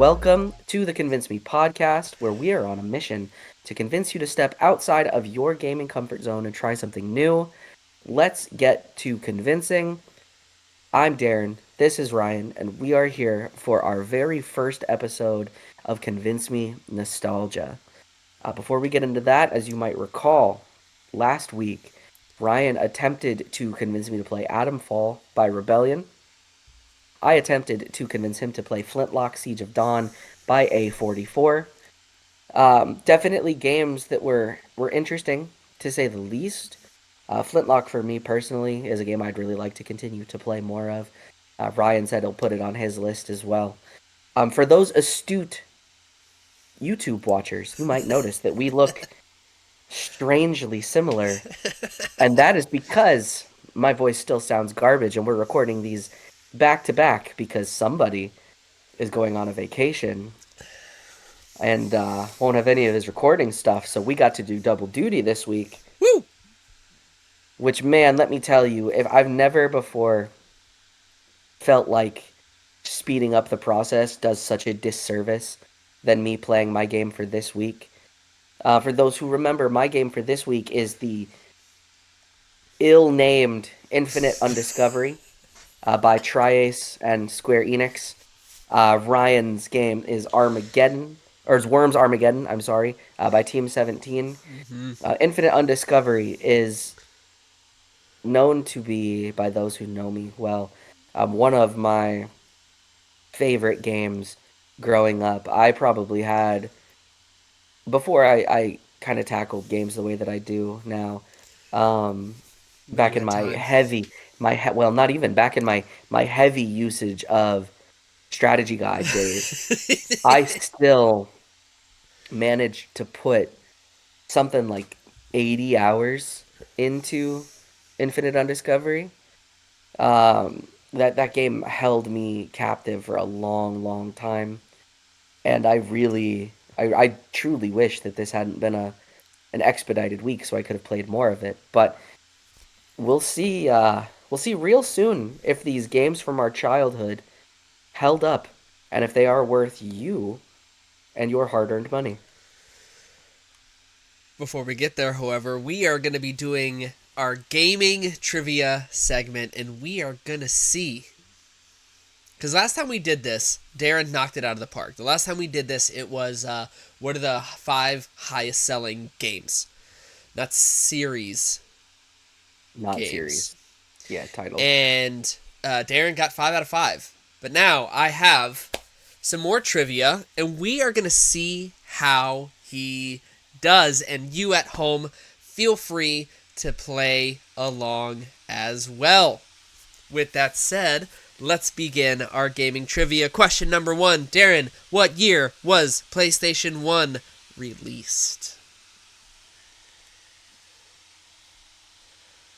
Welcome to the Convince Me podcast, where we are on a mission to convince you to step outside of your gaming comfort zone and try something new. Let's get to convincing. I'm Darren, this is Ryan, and we are here for our very first episode of Convince Me Nostalgia. Before we get into that, as you might recall, last week, Ryan attempted to convince me to play Atom Fall by Rebellion. I attempted to convince him to play Flintlock Siege of Dawn by A44. Definitely games that were interesting, to say the least. Flintlock, for me personally, is a game I'd really like to continue to play more of. Ryan said he'll put it on his list as well. For those astute YouTube watchers, you might notice that we look strangely similar, and that is because my voice still sounds garbage, and we're recording these back to back because somebody is going on a vacation and won't have any of his recording stuff. So we got to do double duty this week. Woo! Which, man, let me tell you, if I've never before felt like speeding up the process does such a disservice than me playing my game for this week. For those who remember, my game for this week is the ill-named Infinite Undiscovery by Triace and Square Enix. Ryan's game is Armageddon, or is Worms Armageddon, I'm sorry, by Team 17. Infinite Undiscovery is known to be, by those who know me well, one of my favorite games growing up. I probably had, before I kind of tackled games the way that I do now, When back you in had my time. well, not even back in my heavy usage of strategy guide days, I still managed to put something like 80 hours into Infinite Undiscovery. That game held me captive for a long, long time, and I truly wish that this hadn't been an expedited week so I could have played more of it. But we'll see. We'll see real soon if these games from our childhood held up, and if they are worth you and your hard-earned money. Before we get there, however, we are going to be doing our gaming trivia segment, and we are going to see. Because last time we did this, Darren knocked it out of the park. The last time we did this, it was what are the 5 highest selling games? Not series Not games. series. Yeah, titles. And Darren got 5 out of 5. But now I have some more trivia, and we are going to see how he does. And you at home, feel free to play along as well. With that said, let's begin our gaming trivia. Question number 1. Darren, what year was PlayStation 1 released?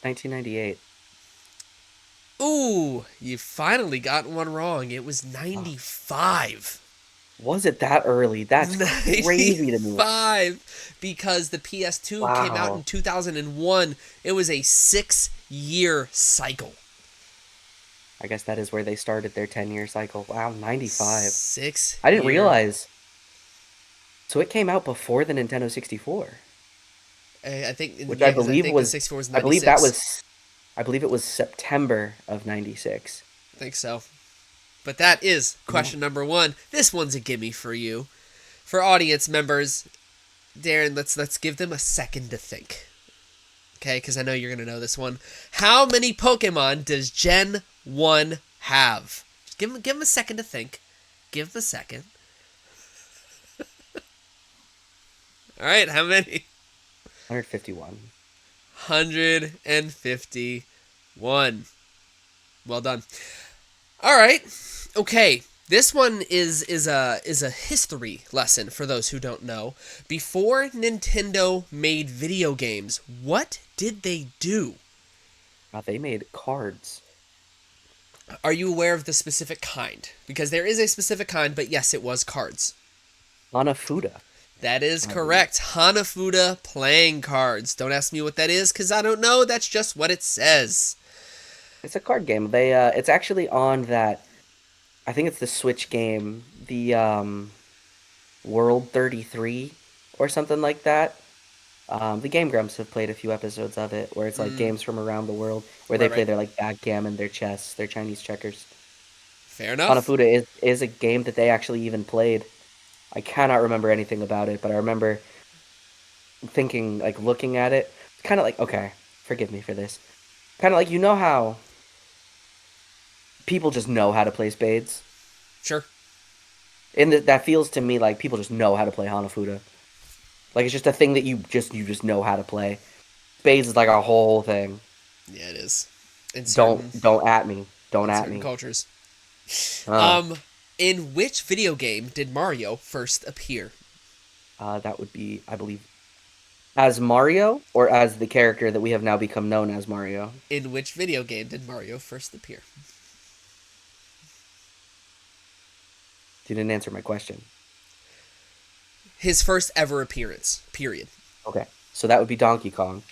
1998. Ooh, you finally got one wrong. It was 95. Was it that early? That's crazy to me. 95, because the PS2 came out in Wow. 2001. It was a 6-year cycle. I guess that is where they started their 10-year cycle. Wow, 95. 6 I didn't year. realize. So it came out before the Nintendo 64, I think, which yeah, because I think the was 64 was I believe that 96. was I believe it was September of 96. I think so. But that is Yeah. question number 1. This one's a gimme for you. For audience members, Darren, let's give them a second to think. Okay, because I know you're going to know this one. How many Pokemon does Gen 1 have? Just give them a second to think. Give them a second. All right, how many? 151. 151. Well done. All right. Okay. This one is a history lesson for those who don't know. Before Nintendo made video games, what did they do? They made cards. Are you aware of the specific kind? Because there is a specific kind, but yes, it was cards. Hanafuda. That is correct. Hanafuda playing cards. Don't ask me what that is, because I don't know. That's just what it says. It's a card game. It's actually on that. I think it's the Switch game the World 33 or something like that. The Game Grumps have played a few episodes of it where it's like Mm, games from around the world where they right, play right. their like backgammon, their chess, their Chinese checkers. Fair enough. Hanafuda is a game that they actually even played. I cannot remember anything about it, but I remember thinking, like looking at it, it's kind of like, okay, forgive me for this. Kind of like you know how people just know how to play spades, Sure. and that feels to me like people just know how to play Hanafuda. Like it's just a thing that you just know how to play. Spades is like a whole thing. Yeah, it is. In Don't certain don't at me. Don't in at certain me. cultures. Uh, Um, in which video game did Mario first appear? that would be, I believe, as Mario or as the character that we have now become known as Mario. In which video game did Mario first appear? You didn't answer my question. His first ever appearance. Period. Okay, so that would be Donkey Kong.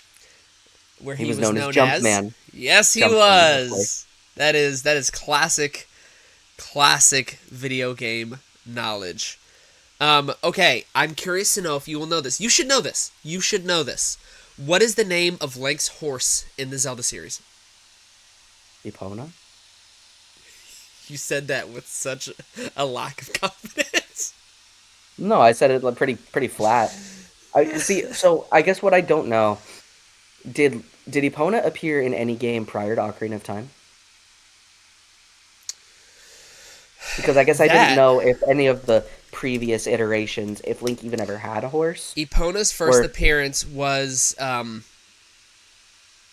Where He he was was known as known as. Jumpman. Yes, he Jumpman, of course. was. That is classic video game knowledge. Okay, I'm curious to know if you will know this. You should know this. You should know this. What is the name of Link's horse in the Zelda series? Epona? You said that with such a lack of confidence. No, I said it like pretty flat. I see. So I guess what I don't know did Epona appear in any game prior to Ocarina of Time? Because I guess I didn't That know if any of the previous iterations, if Link even ever had a horse, Epona's first or appearance was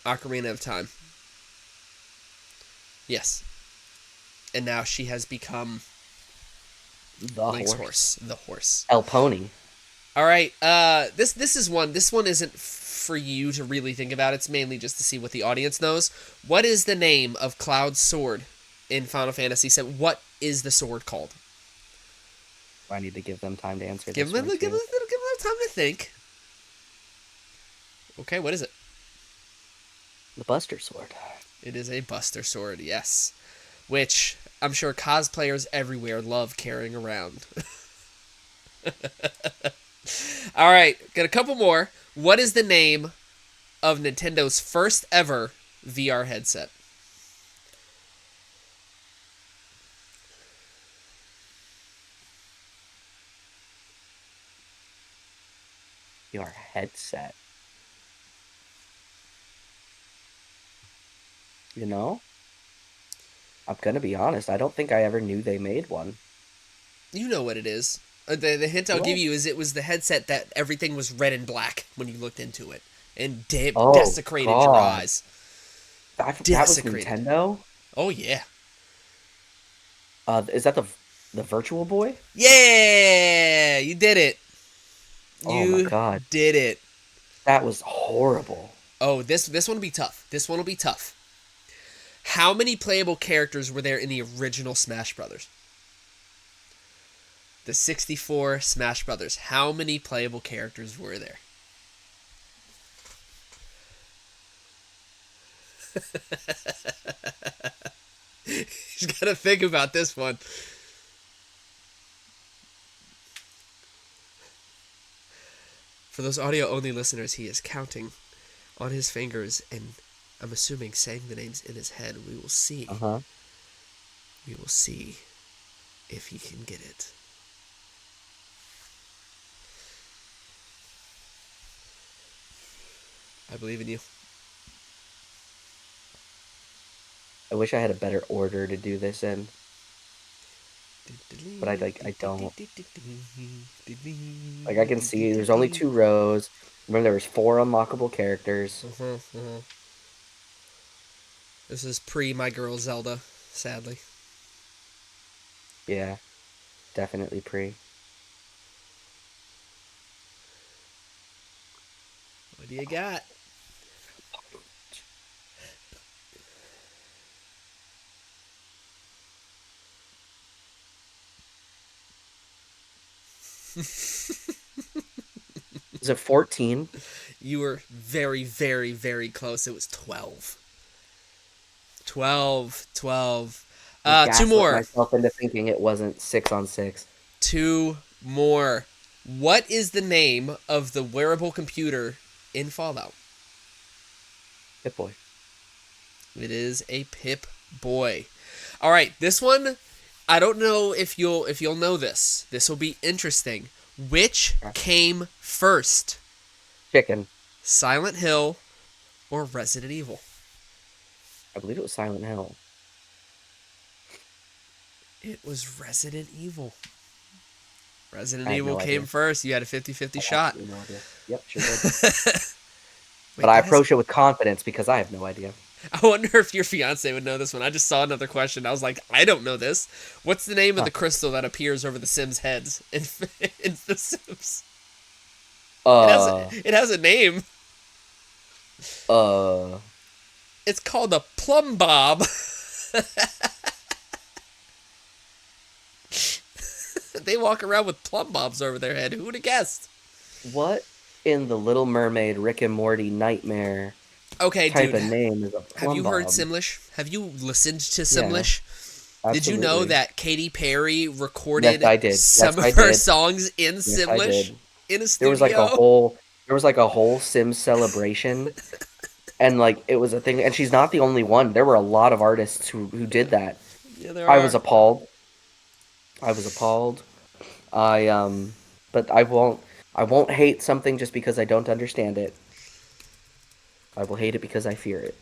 Ocarina of Time. Yes, and now she has become the Link's horse, horse, the horse. El Pony. All right. This is one. This one isn't for you to really think about. It's mainly just to see what the audience knows. What is the name of Cloud's sword in Final Fantasy VII? What is the sword called? I need to give them time to answer Give this them, one give them, too. give them time to think. Okay, what is it? The Buster Sword. It is a Buster Sword. Yes, which I'm sure cosplayers everywhere love carrying around. All right, got a couple more. What is the name of Nintendo's first ever VR headset? Your headset. You know, I'm gonna be honest. I don't think I ever knew they made one. You know what it is. The hint I'll Do give I? you is it was the headset that everything was red and black when you looked into it, and Oh desecrated your God, eyes. that was Desecrated. Nintendo. Oh yeah. Is that the Virtual Boy? Yeah, you did it. Oh my You God, did it. that was horrible. Oh, this one will be tough. This one will be tough. How many playable characters were there in the original Smash Brothers? The 64 Smash Brothers. How many playable characters were there? He's got to think about this one. For those audio only listeners, he is counting on his fingers and I'm assuming saying the names in his head. We will see. Uh-huh. We will see if he can get it. I believe in you. I wish I had a better order to do this in, but I don't. Like I can see there's only two rows. Remember there was four unlockable characters. This is pre My Girl Zelda, sadly. Yeah, definitely pre. What do you got? Is it 14? You were very, very, very close. It was 12. 12. 12. I Two gaslit more. myself into thinking it wasn't 6 on 6. two more. What is the name of the wearable computer in Fallout? Hit boy. It is a Pip Boy. All right, this one I don't know if you'll know this. This will be interesting. Which came first? Chicken. Silent Hill or Resident Evil? I believe it was Silent Hill. It was Resident Evil. Resident I had Evil no came idea. first. You had a 50-50 I had shot. absolutely no idea. Yep, sure did. But Wait, I that has. approach it with confidence because I have no idea. I wonder if your fiance would know this one. I just saw another question. I was like, I don't know this. What's the name of Huh. the crystal that appears over the Sims' heads in The Sims? Uh, It has a name. uh, It's called a plumb bob. They walk around with plumb bobs over their head. Who would have guessed? what in the Little Mermaid Rick and Morty nightmare Okay, type dude. of name is a Have plumb you heard bob? Simlish? Have you listened to Yeah, Simlish? Did you know absolutely. that Katy Perry Yes, recorded I did. some Yes, I of her did. songs in Yes, I Simlish did. in a There was like a studio? whole there was like a whole Sims celebration, and like it was a thing, and she's not the only one. There were a lot of artists who did that. Yeah, there I was are. appalled. I was appalled. I but I won't hate something just because I don't understand it. I will hate it because I fear it.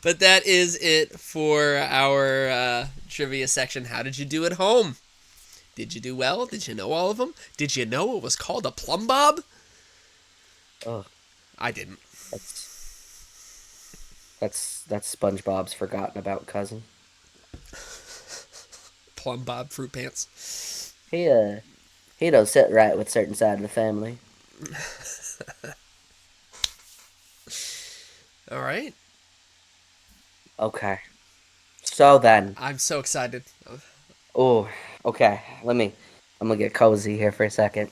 But that is it for our trivia section. How did you do at home? Did you do well? Did you know all of them? Did you know it was called a plumb bob? Ugh, I didn't. that's that's SpongeBob's forgotten about cousin. Plumb bob fruit pants. He don't sit right with certain side of the family. All right. Okay. So then, I'm so excited. oh, okay. I'm gonna get cozy here for a second.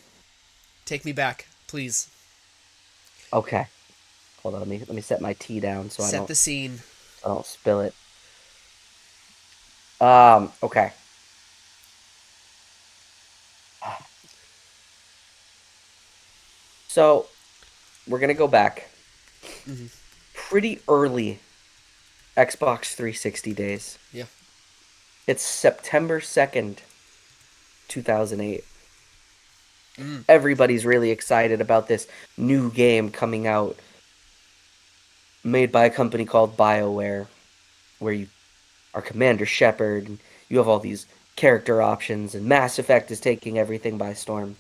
Take me back, please. Okay. Hold on. Let me set my tea down so Set the scene. I don't spill it. Okay. So we're gonna go back Hmm. pretty early Xbox 360 days. Yeah. It's September 2nd, 2008. Mm. Everybody's really excited about this new game coming out, made by a company called BioWare, where you are Commander Shepard, and you have all these character options, and Mass Effect is taking everything by storm.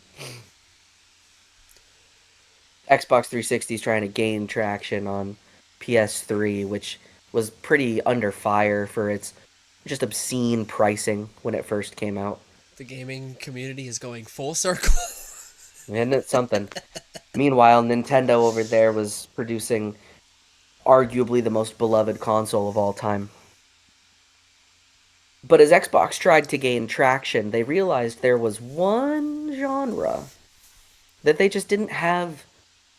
Xbox 360 is trying to gain traction on PS3, which was pretty under fire for its just obscene pricing when it first came out. The gaming community is going full circle. Isn't it something? Meanwhile, Nintendo over there was producing arguably the most beloved console of all time. But as Xbox tried to gain traction, they realized there was one genre that they just didn't have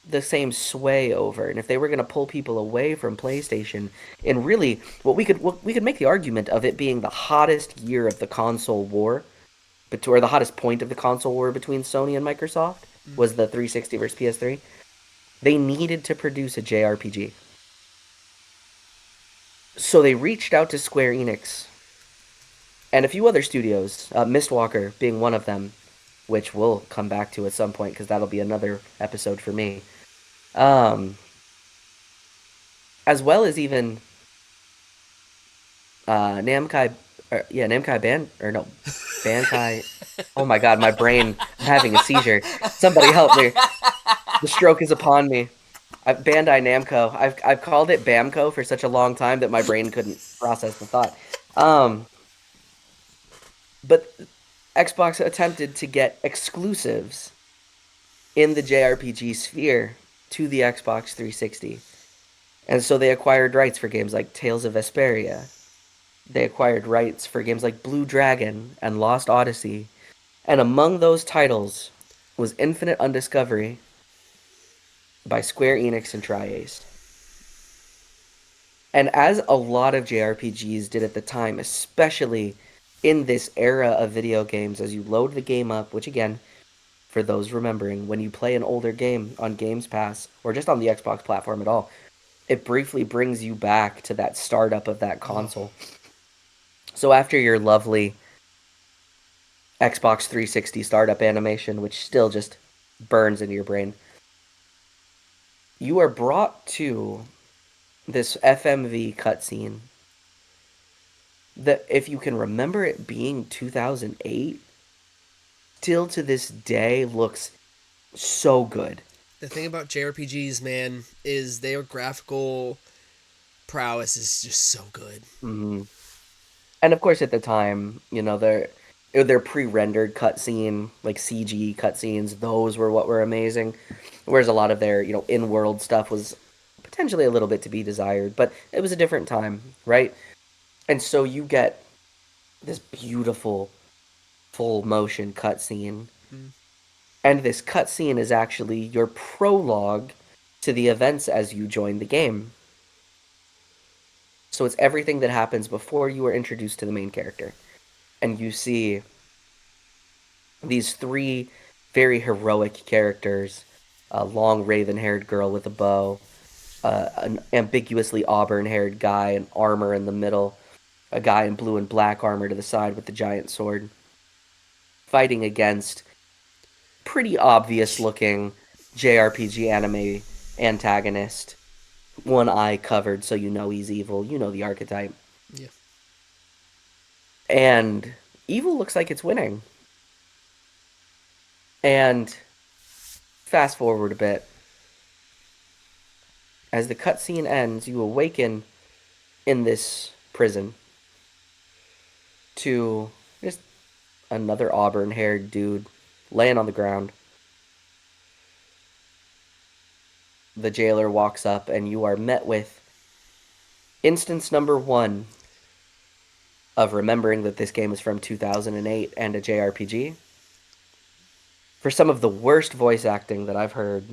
the same sway over. And if they were going to pull people away from PlayStation, and really what we could make the argument of it being the hottest year of the console war, or the hottest point of the console war between Sony and Microsoft was the 360 versus PS3. They needed to produce a JRPG. So they reached out to Square Enix and a few other studios, Mistwalker being one of them, which we'll come back to at some point because that'll be another episode for me. Um, as well as even Namkai, Namkai Ban or no, Bankai. Oh my God, my brain! I'm having a seizure. Somebody help me! The stroke is upon me. Bandai Namco. I've called it Bamco for such a long time that my brain couldn't process the thought. Um, but Xbox attempted to get exclusives in the JRPG sphere to the Xbox 360. And so they acquired rights for games like Tales of Vesperia. They acquired rights for games like Blue Dragon and Lost Odyssey. And among those titles was Infinite Undiscovery by Square Enix and Tri-Ace. And as a lot of JRPGs did at the time, especially in this era of video games, as you load the game up, which again, for those remembering, when you play an older game on Games Pass or just on the Xbox platform at all, it briefly brings you back to that startup of that Oh, console. So after your lovely Xbox 360 startup animation, which still just burns into your brain, you are brought to this FMV cutscene that, if you can remember it being 2008, still to this day looks so good. the thing about JRPGs, man, is their graphical prowess is just so good. Hmm. And of course, at the time, their pre-rendered cutscene, like CG cutscenes, those were what were amazing. Whereas a lot of their, in-world stuff was potentially a little bit to be desired, but it was a different time, right? And so you get this beautiful full motion cutscene, Mm. and this cutscene is actually your prologue to the events as you join the game. So it's everything that happens before you are introduced to the main character. And you see these three very heroic characters: a long raven haired girl with a bow, an ambiguously auburn haired guy in armor in the middle, a guy in blue and black armor to the side with the giant sword, fighting against pretty obvious looking JRPG anime antagonist. One eye covered so you know he's evil. You know the archetype. Yeah. And evil looks like it's winning. And fast forward a bit. As the cutscene ends, you awaken in this prison to just another auburn haired dude laying on the ground. The jailer walks up, and you are met with instance number one of remembering that this game is from 2008 and a JRPG for some of the worst voice acting that I've heard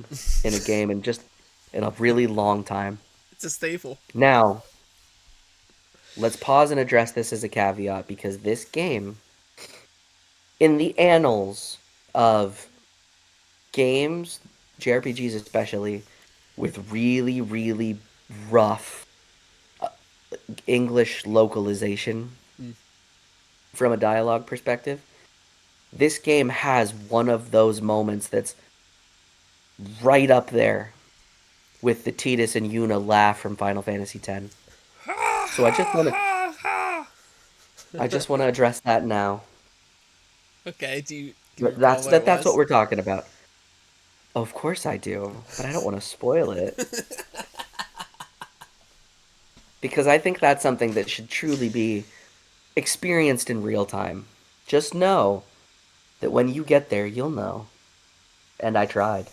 in a game in a really long time. It's a staple. Now, let's pause and address this as a caveat, because this game, in the annals of games, JRPGs especially, with really, really rough English localization Mm. from a dialogue perspective, this game has one of those moments that's right up there with the Tidus and Yuna laugh from Final Fantasy X. So I just want to address that now. Okay, do you recall That's what it that's what was? we're talking about. Of course I do, but I don't want to spoil it, because I think that's something that should truly be experienced in real time. Just know that when you get there, you'll know. And I tried.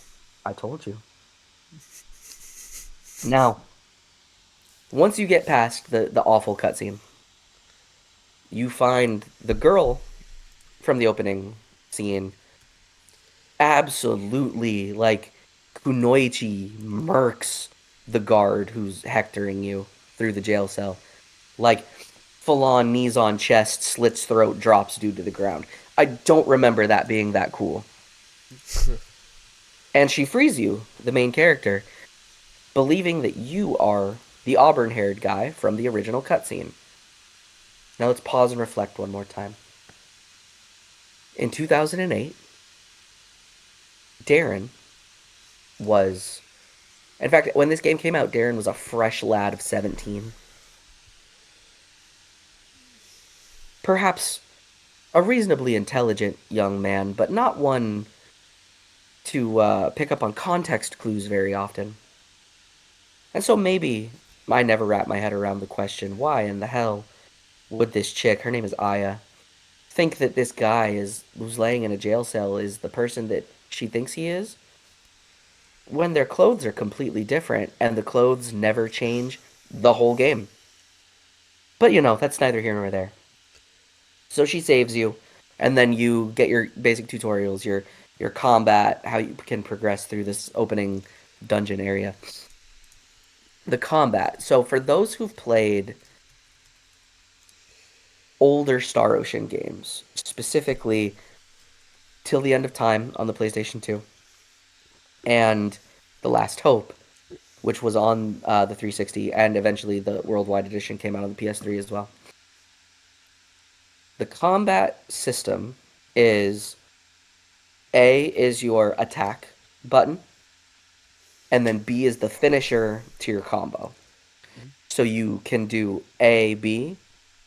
I told you. Now, once you get past the awful cutscene, you find the girl from the opening scene absolutely, like, Kunoichi murks the guard who's hectoring you through the jail cell. Like, full on knees on chest, slits throat, drops dude to the ground. I don't remember that being that cool. And she frees you, the main character, believing that you are the auburn haired guy from the original cutscene. Now let's pause and reflect one more time. In 2008, Darren was. In fact, when this game came out, Darren was a fresh lad of 17. Perhaps a reasonably intelligent young man, but not one to pick up on context clues very often. And so maybe I never wrapped my head around the question, why in the hell would this chick, her name is Aya, think that this guy is who's laying in a jail cell is the person that she thinks he is, when their clothes are completely different and the clothes never change the whole game. But that's neither here nor there. So she saves you, and then you get your basic tutorials, your combat, how you can progress through this opening dungeon area. The combat. So for those who've played older Star Ocean games, specifically Till the End of Time on the PlayStation 2 and The Last Hope, which was on the 360, and eventually the Worldwide Edition came out on the PS3 as well. The combat system is A is your attack button, and then B is the finisher to your combo. So you can do A B,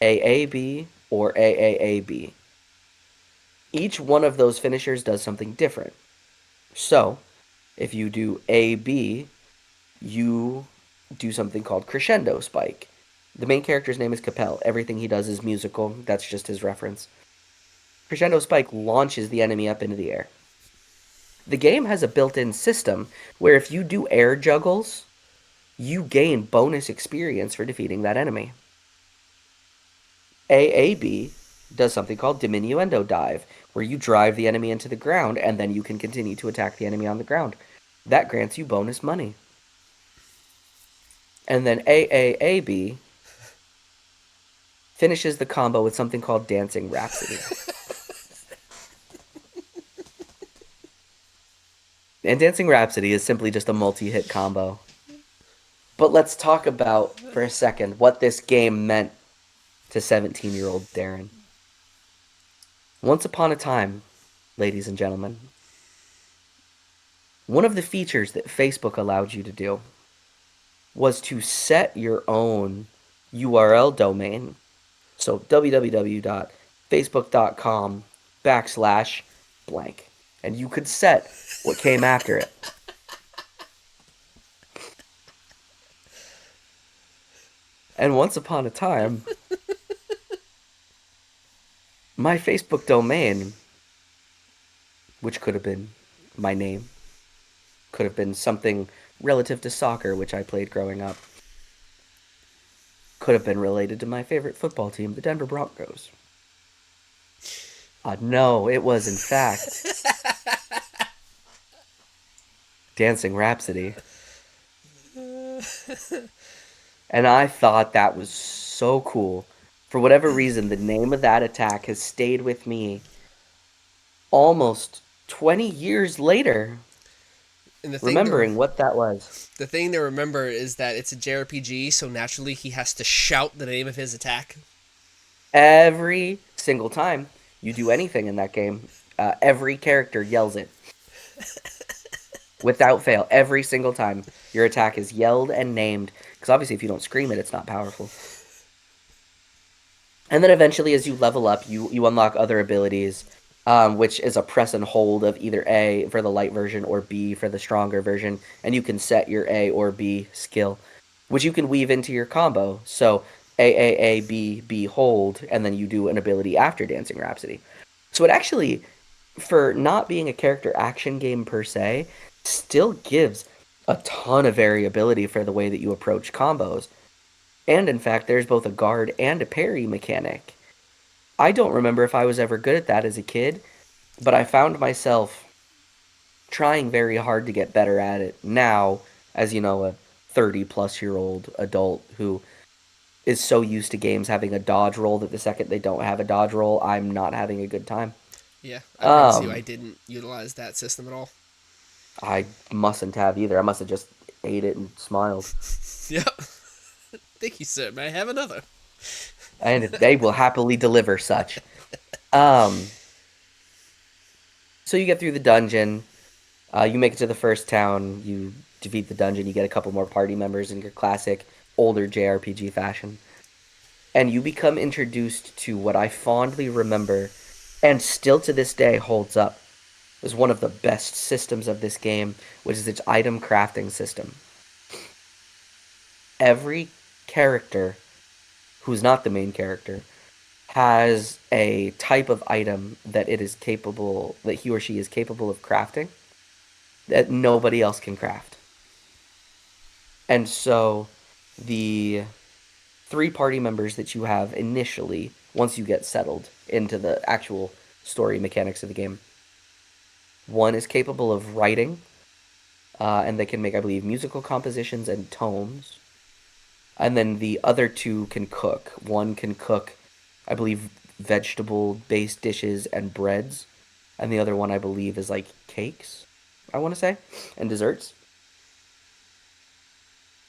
or AAAB. Each one of those finishers does something different. So if you do AB, you do something called crescendo spike. The main character's name is Capel. Everything he does is musical. That's just his reference. Crescendo spike launches the enemy up into the air. The game has a built-in system where if you do air juggles, you gain bonus experience for defeating that enemy. AAB does something called diminuendo dive, where you drive the enemy into the ground and then you can continue to attack the enemy on the ground. That grants you bonus money. And then AAAB finishes the combo with something called Dancing Rhapsody. And Dancing Rhapsody is simply just a multi-hit combo. But let's talk about, for a second, what this game meant to 17-year-old Darren. Once upon a time, ladies and gentlemen, one of the features that Facebook allowed you to do was to set your own URL domain. So www.facebook.com/blank. And you could set what came after it. And once upon a time, my Facebook domain, which could have been my name, could have been something relative to soccer, which I played growing up, could have been related to my favorite football team, the Denver Broncos. No, it was in fact Dancing Rhapsody. And I thought that was so cool. For whatever reason, the name of that attack has stayed with me almost 20 years later, And remembering what that was. the thing to remember is that it's a JRPG, so naturally he has to shout the name of his attack. Every single time you do anything in that game, every character yells it. Without fail, every single time your attack is yelled and named. Because obviously, if you don't scream it, it's not powerful. And then eventually, as you level up, you unlock other abilities, which is a press and hold of either A for the light version or B for the stronger version. And you can set your A or B skill, which you can weave into your combo. So A, B hold, and then you do an ability after Dancing Rhapsody. So it actually, for not being a character action game per se, still gives a ton of variability for the way that you approach combos. And in fact, there's both a guard and a parry mechanic. I don't remember if I was ever good at that as a kid, but I found myself trying very hard to get better at it now, as you know, a 30 plus year old adult who is so used to games having a dodge roll that the second they don't have a dodge roll, I'm not having a good time. Yeah, I promise you, I Um, didn't utilize that system at all. I mustn't have either. I must have just ate it and smiled. Yep. Thank you, sir. May I have another? And they will happily deliver such. Um, so you get through the dungeon. You make it to the first town. You defeat the dungeon. You get a couple more party members in your classic older JRPG fashion. And you become introduced to what I fondly remember and still to this day holds up as one of the best systems of this game, which is its item crafting system. Every character who's not the main character has a type of item that it is capable that he or she is capable of crafting that nobody else can craft. And so the three party members that you have initially, once you get settled into the actual story mechanics of the game, one is capable of writing, and they can make, I believe, musical compositions and tomes. And then the other two can cook. One can cook, I believe vegetable based dishes and breads. And the other one I believe is like cakes, I want to say, and desserts.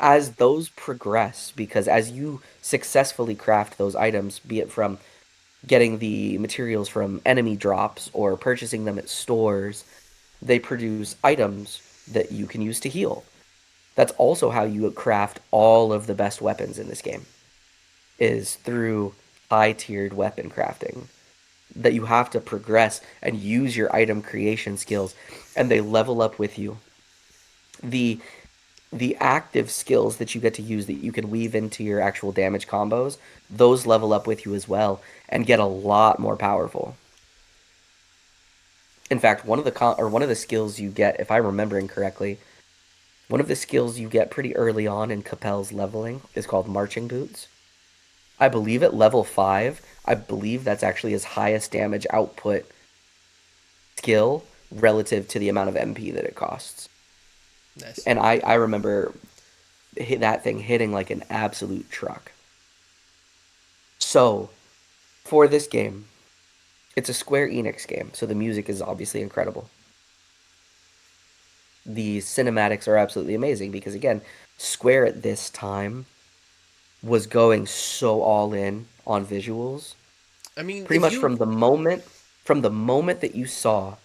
As those progress, because as you successfully craft those items, be it from getting the materials from enemy drops or purchasing them at stores, they produce items that you can use to heal. That's also how you craft all of the best weapons in this game, is through high tiered weapon crafting. That you have to progress and use your item creation skills, and they level up with you. The the active skills that you get to use that you can weave into your actual damage combos, those level up with you as well and get a lot more powerful. In fact, one of the skills you get, if I'm remembering correctly, one of the skills you get pretty early on in Capel's leveling is called marching boots. I believe at level 5, I believe that's actually his highest damage output skill relative to the amount of MP that it costs. Nice. And I remember that thing hitting like an absolute truck. So, for this game, it's a Square Enix game, so the music is obviously incredible. The cinematics are absolutely amazing because, again, Square at this time was going so all in on visuals. I mean, Pretty much from the moment that you saw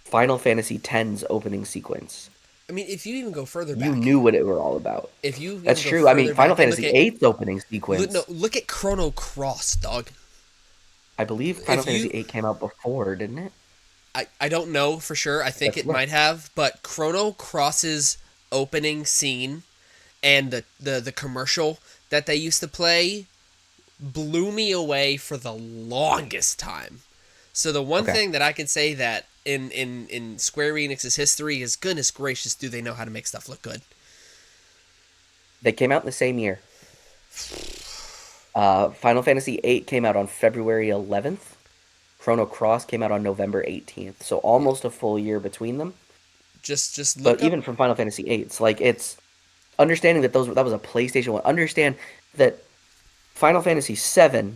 Final Fantasy X's opening sequence, if you even go further you back, knew what it were all about. if you That's even go true. I mean, further Final back and look Fantasy at VIII's opening no, sequence, look at Chrono Cross, dog. I believe Final If Fantasy you VIII came out before, didn't it? I don't know for sure. I think Let's it look. might have, but Chrono Cross's opening scene and the commercial that they used to play blew me away for the longest time. So the one Okay. thing that I can say that in Square Enix's history is, goodness gracious, do they know how to make stuff look good? They came out in the same year. Final Fantasy VIII came out on February 11th. Chrono Cross came out on November 18th. So Yeah. almost a full year between them. Just But look up. even from Final Fantasy VIII, it's understanding that that was a PlayStation 1. Understand that Final Fantasy VII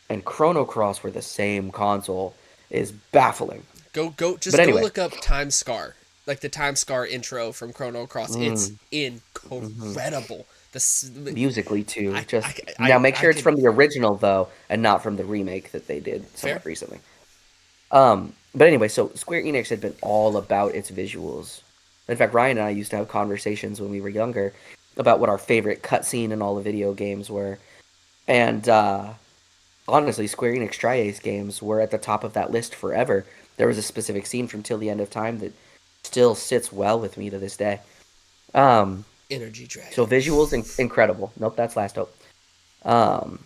and Chrono Cross were the same console is baffling. Just But go anyway, look up Time Scar, like the Time Scar intro from Chrono Cross. It's mm, mhm. incredible. Musically too. I I Just now, make I sure it's could from the original though, and not from the remake that they did fair. somewhat recently. But anyway, so Square Enix had been all about its visuals. In fact, Ryan and I used to have conversations when we were younger about what our favorite cutscene in all the video games were. And honestly, Square Enix Tri-Ace games were at the top of that list forever. There was a specific scene from Till the End of Time that still sits well with me to this day. Um, Energy so Dragon. visuals incredible. Nope, that's Last Hope. Um,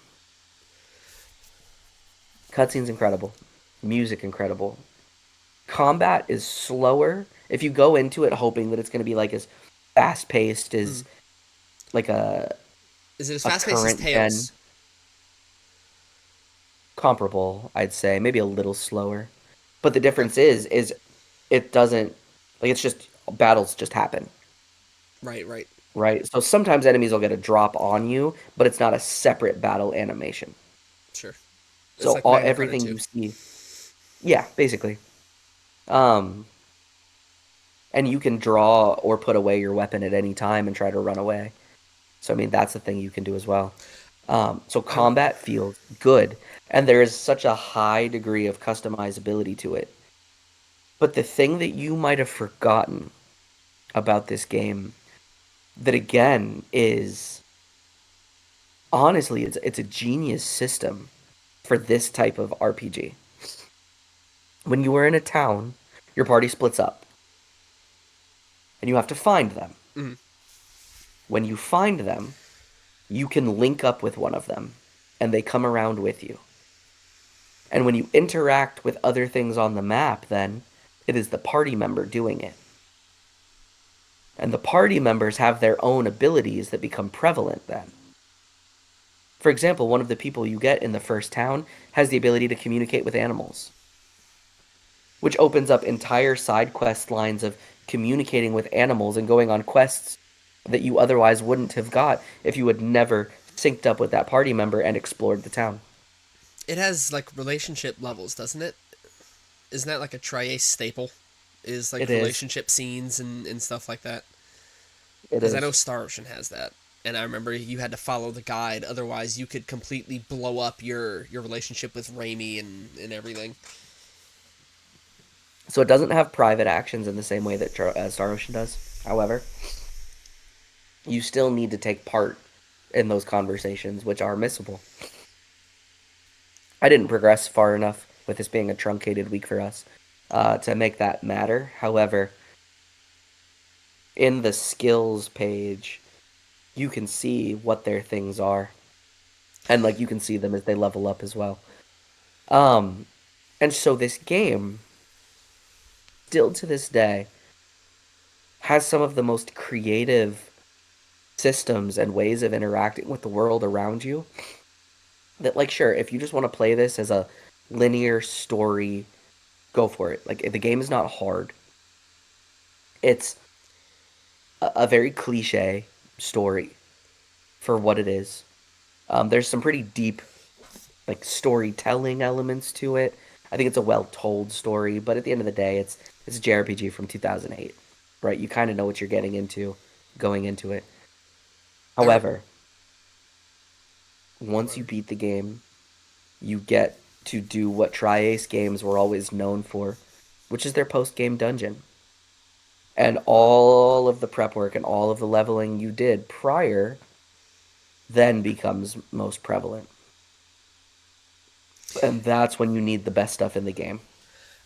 Cutscenes incredible. Music incredible. Combat is slower. If you go into it hoping that it's going to be like as fast paced as Mm. like Is it as a fast paced as current gen Tails? comparable, I'd say maybe a little slower. But the Okay. difference is it doesn't like it's just battles just happen, Right. Right. right? So sometimes enemies will get a drop on you, but it's not a separate battle animation. Sure. It's So like all Magna Carta everything 2. you see, yeah, basically. Um, and you can draw or put away your weapon at any time and try to run away. So I mean that's the thing you can do as well. So I combat feels good, and there is such a high degree of customizability to it. But the thing that you might have forgotten about this game, that again is honestly, it's a genius system for this type of RPG. When you are in a town, your party splits up, and you have to find them. mm, When you find them, you can link up with one of them, and they come around with you. And when you interact with other things on the map, then it is the party member doing it. And the party members have their own abilities that become prevalent then. For example, one of the people you get in the first town has the ability to communicate with animals, which opens up entire side quest lines of communicating with animals and going on quests that you otherwise wouldn't have got if you had never synced up with that party member and explored the town. It has like relationship levels, doesn't it? Isn't that like a Triace staple? Is It like is. relationship scenes and stuff like that? It Because I know is. Star Ocean has that. And I remember you had to follow the guide, otherwise you could completely blow up your relationship with Raimi and everything. So it doesn't have private actions in the same way that Star Ocean does. However, you still need to take part in those conversations, which are missable. I didn't progress far enough with this being a truncated week for us to make that matter. However, in the skills page, you can see what their things are, and like you can see them as they level up as well. Um, and so this game, still to this day, has some of the most creative systems and ways of interacting with the world around you. That like, sure, if you just want to play this as a linear story, go for it. Like the game is not hard. It's a very cliche story for what it is. There's some pretty deep like storytelling elements to it. I think it's a well-told story, but at the end of the day, it's a JRPG from 2008, right? You kind of know what you're getting into going into it. I However, go once you on. beat the game, you get to do what Tri-Ace games were always known for, which is their post-game dungeon. And all of the prep work and all of the leveling you did prior then becomes most prevalent. And that's when you need the best stuff in the game.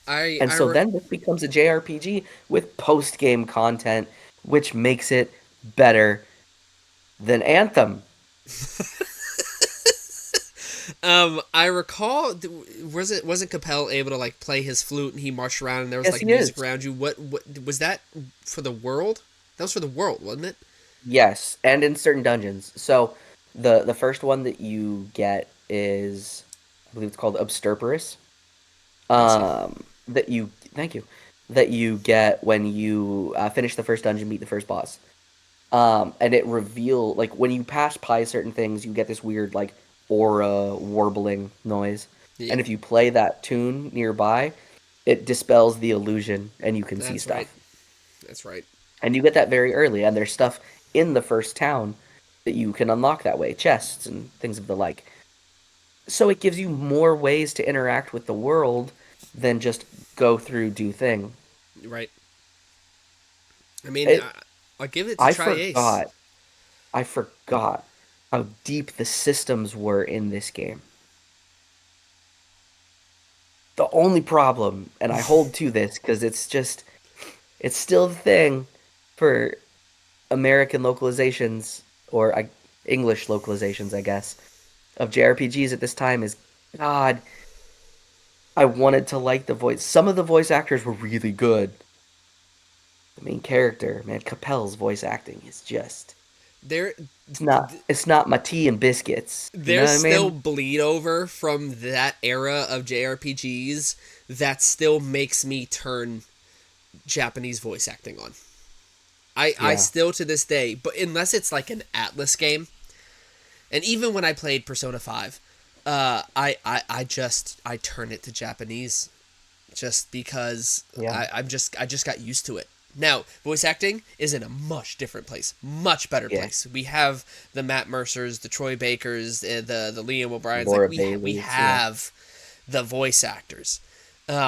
I And I so re- then this becomes a JRPG with post game content, which makes it better than Anthem. I recall wasn't Capel able to like play his flute and he marched around and there was Yes, like he music is. around you. What was that for the world? That was for the world, wasn't it? Yes, and in certain dungeons. So the first one that you get is, I believe it's called Obsterperus. I see. That you thank you, that you get when you finish the first dungeon, meet the first boss. And it reveal like when you pass by certain things, you get this weird like aura warbling noise. Yeah, And if you play that tune nearby, it dispels the illusion and you can see that's right. stuff. That's right. And you get that very early, and there's stuff in the first town that you can unlock that way, chests and things of the like. So it gives you more ways to interact with the world than just go through do thing. Right. I mean, It I'll give it to I Tri-Ace. forgot I forgot how deep the systems were in this game. The only problem, and I hold to this because it's still the thing for American localizations or English localizations, I guess, of JRPGs at this time is God, I wanted to like the voice. Some of the voice actors were really good. The main character, man, Capel's voice acting is just There, it's not my tea and biscuits. You know there's what I still mean? bleed over from that era of JRPGs that still makes me turn Japanese voice acting on. I Yeah. still to this day, but unless it's like an Atlas game, and even when I played Persona 5, I turn it to Japanese just because Yeah. I just got used to it. Now, voice acting is in a much different place, much better Yeah. place. We have the Matt Mercers, the Troy Bakers, the Liam O'Briens. Like Laura we Bailey's. Yeah. have the voice actors.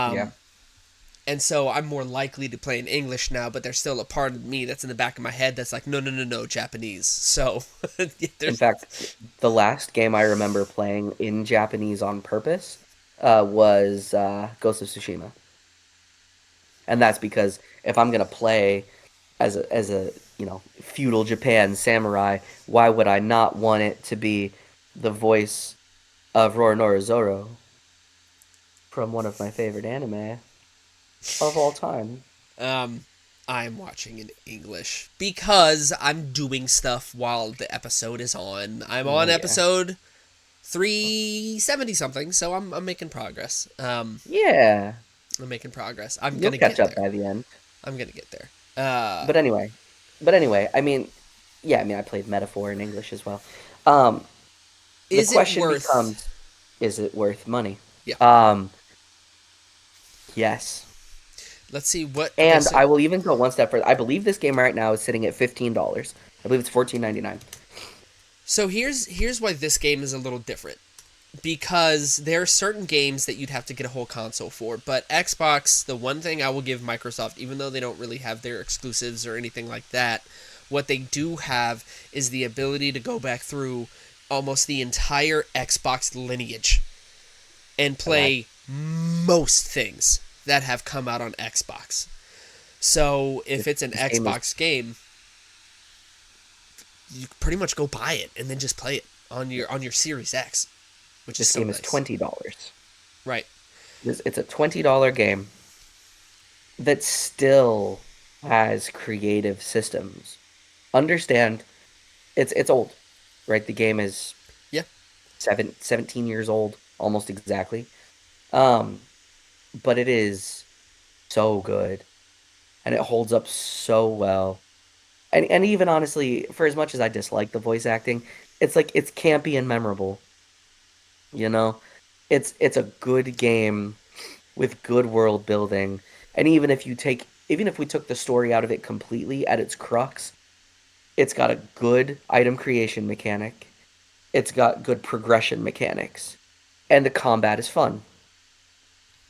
Yeah. And so I'm more likely to play in English now, but there's still a part of me that's in the back of my head that's like, no, no, no, no, Japanese. So In there's fact, the last game I remember playing in Japanese on purpose was Ghost of Tsushima, and that's because if I'm gonna play as a feudal Japan samurai, why would I not want it to be the voice of Roronoa Zoro from one of my favorite anime of all time? um, I'm watching in English because I'm doing stuff while the episode is on. I'm on Oh yeah, episode 370 something, so I'm making progress. yeah. I'm making progress. I'm You'll gonna catch get up there. by the end. I'm gonna get there. But anyway, I mean, yeah, I mean, I played Metaphor in English as well. The Is it question worth? becomes, is it worth money? Yeah. Um, yes. Let's see what. Okay, And so I will even go one step further. I believe this game right now is sitting at $15. I believe it's 14.99. here's why this game is a little different, because there are certain games that you'd have to get a whole console for. But Xbox, the one thing I will give Microsoft, even though they don't really have their exclusives or anything like that, what they do have is the ability to go back through almost the entire Xbox lineage and That play most things that have come out on Xbox. So if this, it's an this game is Xbox game, you pretty much go buy it and then just play it on your Series X, which is this so game is nice. $20. Right. It's a $20 game that still has creative systems. Understand, it's old, right? The game is Yeah. 17 years old, almost exactly. Um, but it is so good and it holds up so well. And even honestly, for as much as I dislike the voice acting, it's like it's campy and memorable, you know? It's a good game with good world building. And even if we took the story out of it completely at its crux, it's got a good item creation mechanic. It's got good progression mechanics. And the combat is fun.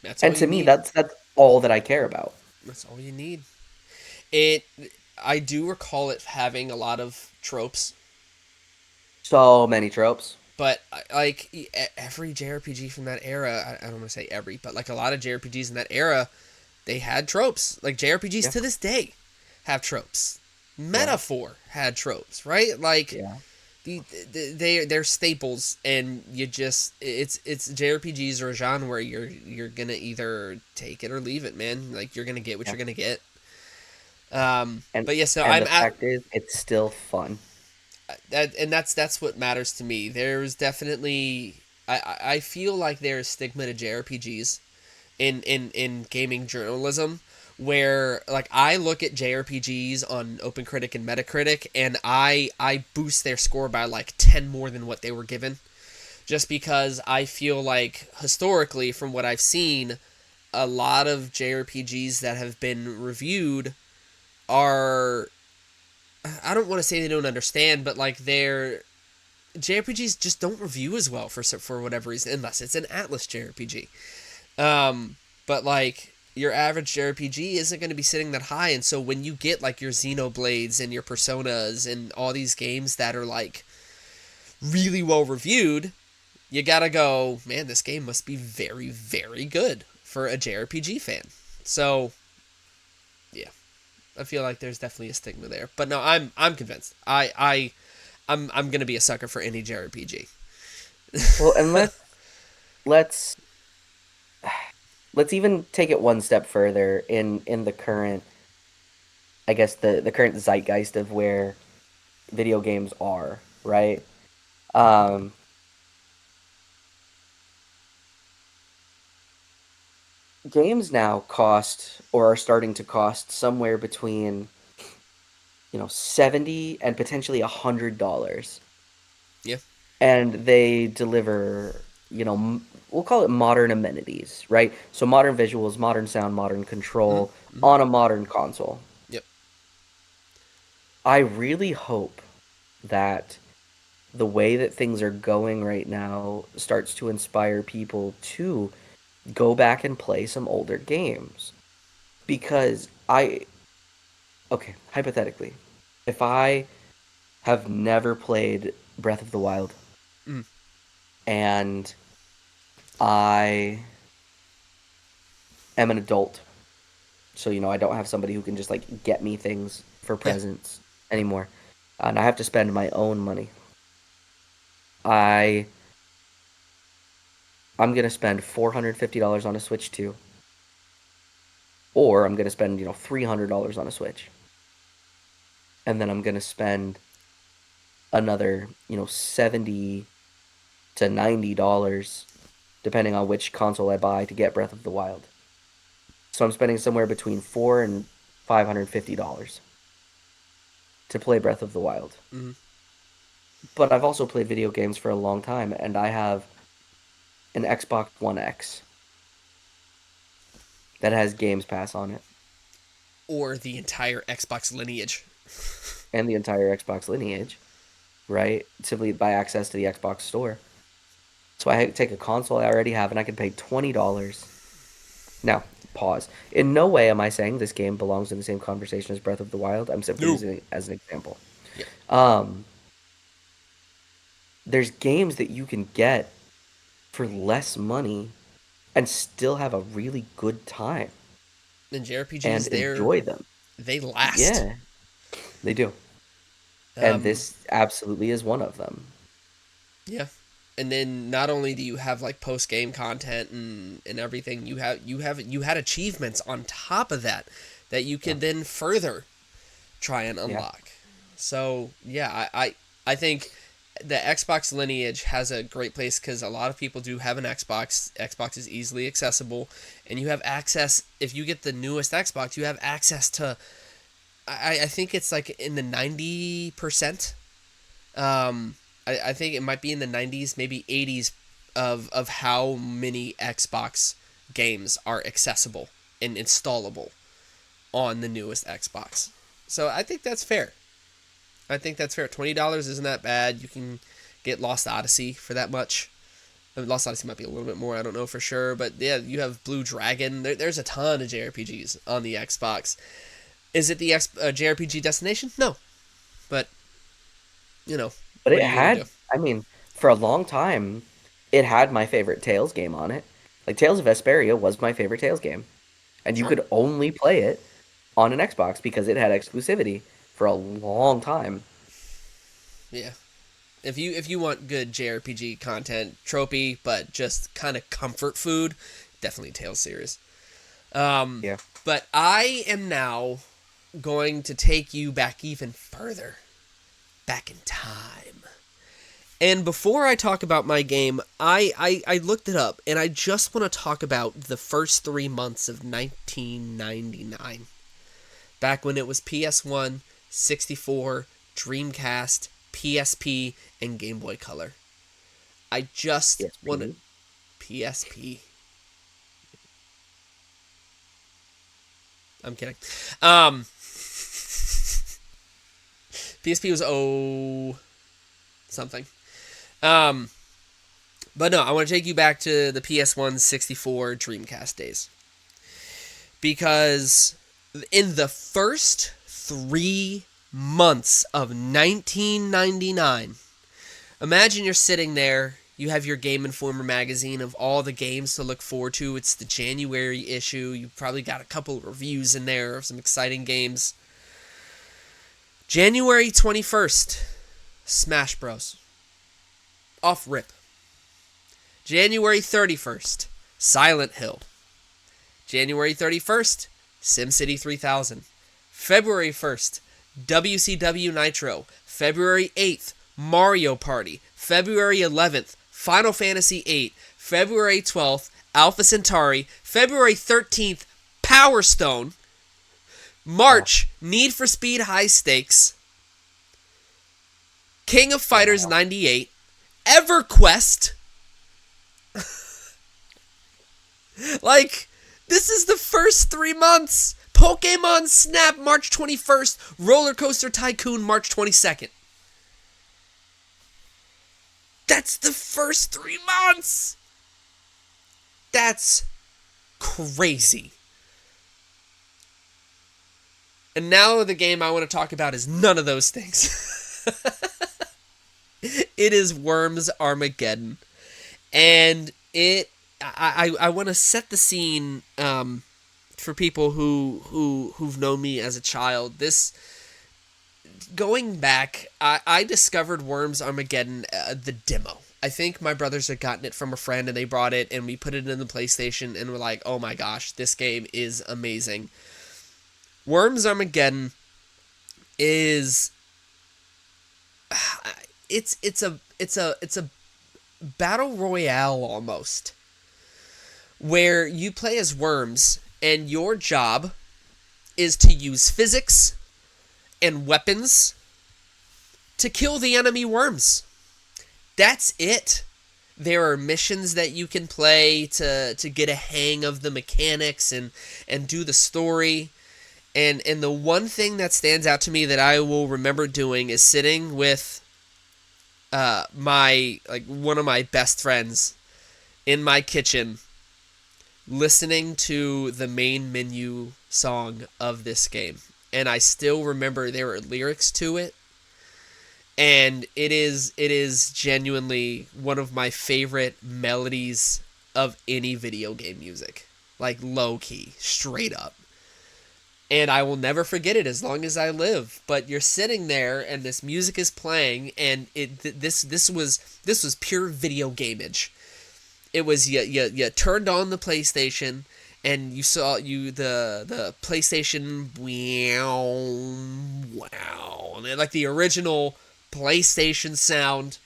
That's all And you to me, need. that's all that I care about. That's all you need. It. I do recall it having a lot of tropes, So many tropes. but like every JRPG from that era, I don't want to say every, but like a lot of JRPGs in that era, they had tropes. Like JRPGs Yeah, to this day have tropes. yeah, Metaphor had tropes, right? Like yeah, they're staples, and you just it's JRPGs are a genre where you're gonna either take it or leave it, man. Like you're gonna get what yeah. you're gonna get. And But yes, no, and I'm the at fact is, it's still fun. that, and that's what matters to me. There's definitely I feel like there's stigma to JRPGs in gaming journalism, where like I look at JRPGs on OpenCritic and Metacritic, and I boost their score by like 10 more than what they were given, just because I feel like historically from what I've seen, a lot of JRPGs that have been reviewed are, I don't want to say they don't understand, but like they're JRPGs just don't review as well for whatever reason, unless it's an Atlas JRPG. But like your average JRPG isn't going to be sitting that high, and so when you get like your Xenoblades and your Personas and all these games that are like really well reviewed, you gotta go, man, this game must be very, very good for a JRPG fan. So yeah, I feel like there's definitely a stigma there. But no, I'm convinced. I'm gonna be a sucker for any JRPG. Well, and let's let's even take it one step further in the current, I guess the current zeitgeist of where video games are, right? Um, Games now cost or are starting to cost somewhere between, 70 and potentially $100. Yeah. And they deliver, we'll call it modern amenities, right? So modern visuals, modern sound, modern Mm-hmm. control Mm-hmm. on a modern console. Yep. I really hope that the way that things are going right now starts to inspire people to go back and play some older games. Because okay, hypothetically, if I have never played Breath of the Wild Mm. and I am an adult, so I don't have somebody who can just like get me things for Yeah. presents anymore, and I have to spend my own money. I I'm gonna spend $450 on a Switch 2, or I'm gonna spend $300 on a Switch, and then I'm gonna spend another 70 to $90, depending on which console I buy to get Breath of the Wild. So I'm spending somewhere between $400 and $550 to play Breath of the Wild. Mm-hmm. but I've also played video games for a long time, and I have an Xbox One X that has Games Pass on it Or the entire Xbox lineage. and the entire Xbox lineage, right? Simply by access to the Xbox store. So I take a console I already have and I can pay $20. Now, pause. In no way am I saying this game belongs in the same conversation as Breath of the Wild. I'm simply No. using it as an example. Yeah. Um, there's games that you can get for less money and still have a really good time And and JRPGs, enjoy them. they last. Yeah, they do. And Um, this absolutely is one of them. yeah. And then not only do you have like post game content and everything, you had achievements on top of that that you Yeah. can then further try and Yeah. unlock. So yeah, I think the Xbox lineage has a great place because a lot of people do have an Xbox. Xbox is easily accessible, and you have access. If you get the newest Xbox, you have access to. I think it's like in the 90%. I think it might be in the 90s, maybe 80s, of how many Xbox games are accessible and installable on the newest Xbox. So I think that's fair. I think that's fair. $20 isn't that bad. You can get Lost Odyssey for that much. Lost Odyssey might be a little bit more. I don't know for sure, but yeah, you have Blue Dragon. There's a ton of JRPGs on the Xbox. Is it the JRPG destination? No, but you know, But what it are you gonna do? had, I mean, for a long time, it had my favorite Tales game on it. Like Tales of Vesperia was my favorite Tales game. And you Sure. could only play it on an Xbox because it had exclusivity for a long time. Yeah. If you want good JRPG content, tropey, but just kind of comfort food, definitely Tales series. Um, Yeah. but I am now going to take you back even further, back in time. And before I talk about my game, I looked it up, and I just want to talk about the first 3 months of 1999. Back when it was PS1, 64, Dreamcast, PSP, and Game Boy Color. I just want to. PSP. PSP. I'm kidding. Um, PSP was something. Um, but no, I want to take you back to the PS1, 64, Dreamcast days. Because in the first 3 months of 1999, imagine you're sitting there, you have your Game Informer magazine of all the games to look forward to. It's the January issue. You probably got a couple of reviews in there of some exciting games. January 21st, Smash Bros. Off rip. January 31st, Silent Hill. January 31st, SimCity 3000. February 1st, WCW Nitro. February 8th, Mario Party. February 11th, Final Fantasy VIII. February 12th, Alpha Centauri. February 13th, Power Stone. Wow. March, Need for Speed High Stakes. King of Fighters Wow. 98. EverQuest. Like, this is the first 3 months. Pokemon Snap, March 21st. Roller Coaster Tycoon, March 22nd. That's the first 3 months. That's crazy. And now the game I want to talk about is none of those things. It is Worms Armageddon. And I want to set the scene for people who've known me as a child. This, going back, I discovered Worms Armageddon, the demo. I think my brothers had gotten it from a friend and they brought it and we put it in the PlayStation and we're like, oh my gosh, this game is amazing. Worms Armageddon is it's a battle royale almost, where you play as worms and your job is to use physics and weapons to kill the enemy worms. That's it. There are missions that you can play to get a hang of the mechanics and do the story. And the one thing that stands out to me that I will remember doing is sitting with one of my best friends in my kitchen, listening to the main menu song of this game. And I still remember there were lyrics to it. And it is genuinely one of my favorite melodies of any video game music. Like, low key, straight up. And I will never forget it as long as I live. But you're sitting there and this music is playing, and this was pure video gameage. It was you turned on the PlayStation and you saw the PlayStation wow, and like the original PlayStation sound,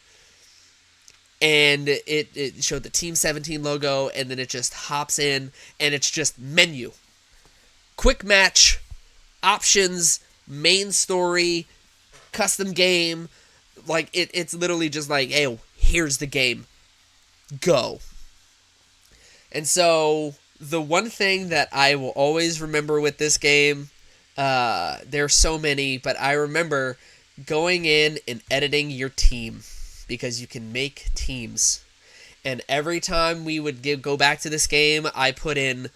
and it showed the Team 17 logo, and then it just hops in and it's just menu, quick match, options, main story, custom game. Like it's literally just like, hey, here's the game, go. And so the one thing that I will always remember with this game, there's so many, but I remember going in and editing your team, because you can make teams. And every time we would go back to this game, I put in